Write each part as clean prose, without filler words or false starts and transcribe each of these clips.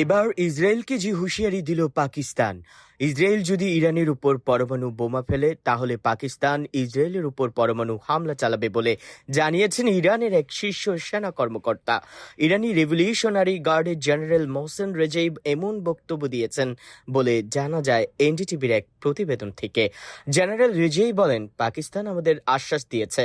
এবার ইসরায়েলকে যে হুঁশিয়ারি দিল পাকিস্তান। ইসরায়েল যদি ইরানের উপর পরমাণু বোমা ফেলে তাহলে পাকিস্তান ইসরায়েলের উপর পরমাণু হামলা চালাবে বলে জানিয়েছেন ইরানের এক শীর্ষ সেনা কর্মকর্তা। ইরানি রেভলিউশনারি গার্ডের জেনারেল মোহসেন রেজাইব এমন বক্তব্য দিয়েছেন বলে জানা যায় এনডিটিভির এক প্রতিবেদন থেকে। জেনারেল রেজাই বলেন, পাকিস্তান আমাদের আশ্বাস দিয়েছে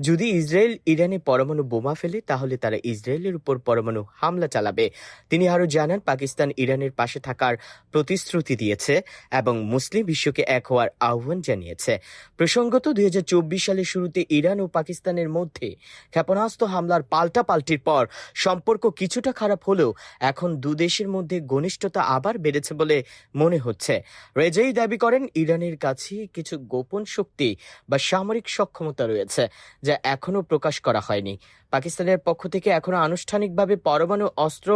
যদি ইসরায়েল ইরানে পরমাণু বোমা ফেলে তাহলে তারা ইসরায়েলের উপর পরমাণু হামলা চালাবে। তিনি আরো জানান, পাকিস্তান ইরানের পাশে থাকার প্রতিশ্রুতি দিয়েছে এবং মুসলিম বিশ্বকে এক হওয়ার আহ্বান জানিয়েছে। প্রসঙ্গত 2024 সালের শুরুতে ইরান ও পাকিস্তানের মধ্যে ক্ষেপণাস্ত্র হামলার পাল্টাপাল্টির পর সম্পর্ক কিছুটা খারাপ হলেও এখন দুদেশের মধ্যে ঘনিষ্ঠতা আবার বেড়েছে বলে মনে হচ্ছে। রেজাই দাবি করেন, ইরানের কাছে কিছু গোপন শক্তি বা সামরিক সক্ষমতা রয়েছে যা এখনো প্রকাশ করা হয়নি। পাকিস্তানের পক্ষ থেকে এখনো আনুষ্ঠানিকভাবে পরমাণু অস্ত্র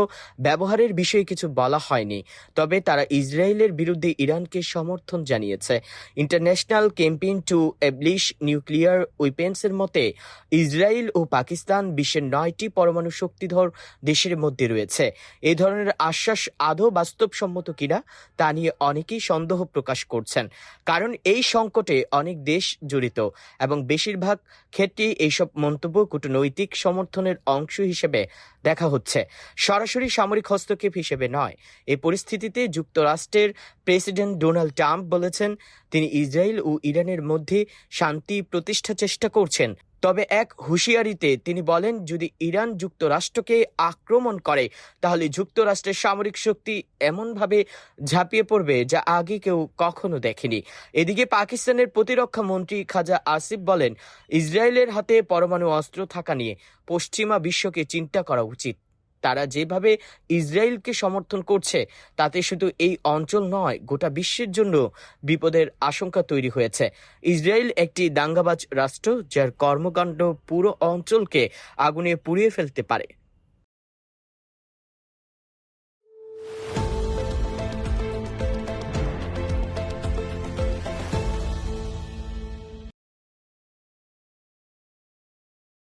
ব্যবহারের বিষয়ে কিছু বলা হয়নি, তবে তারা ইসরায়েলের বিরুদ্ধে ইরানকে সমর্থন জানিয়েছে। ইন্টারন্যাশনাল ক্যাম্পেইন টু এবলিশ নিউক্লিয়ার ওয়েপেন্সের মতে ইসরায়েল ও পাকিস্তান বিশ্বের 9টি পরমাণু শক্তিধর দেশের মধ্যে রয়েছে। এই ধরনের আশ্বাস আদৌ বাস্তবসম্মত কিনা তা নিয়ে অনেকেই সন্দেহ প্রকাশ করছেন, কারণ এই সংকটে অনেক দেশ জড়িত এবং বেশিরভাগ ক্ষেত্রে এইসব মন্তব্য কূটনৈতিক সমর্থনের অংশ হিসেবে দেখা হচ্ছে, সরাসরি সামরিক হস্তক্ষেপ হিসেবে নয়। এই পরিস্থিতিতে যুক্তরাষ্ট্রের প্রেসিডেন্ট ডোনাল্ড ট্রাম্প বলেছেন তিনি ইসরায়েল ও ইরানের মধ্যে শান্তি প্রতিষ্ঠার চেষ্টা করছেন। তবে এক হুঁশিয়ারিতে তিনি বলেন, যদি ইরান যুক্তরাষ্ট্রকে আক্রমণ করে তাহলে যুক্তরাষ্ট্রের সামরিক শক্তি এমনভাবে ঝাঁপিয়ে পড়বে যা আগে কেউ কখনো দেখেনি। এদিকে পাকিস্তানের প্রতিরক্ষা মন্ত্রী খাজা আসিফ বলেন, ইসরায়েলের হাতে পরমাণু অস্ত্র থাকা নিয়ে পশ্চিমা বিশ্বকে চিন্তা করা উচিত। তারা যেভাবে ইসরায়েলকে সমর্থন করছে তাতে শুধু এই অঞ্চল নয়, গোটা বিশ্বের জন্য বিপদের আশঙ্কা তৈরি হয়েছে। ইসরায়েল একটি দাঙ্গাবাজ রাষ্ট্র যার কর্মকাণ্ড পুরো অঞ্চলকে আগুনে পুড়িয়ে ফেলতে পারে।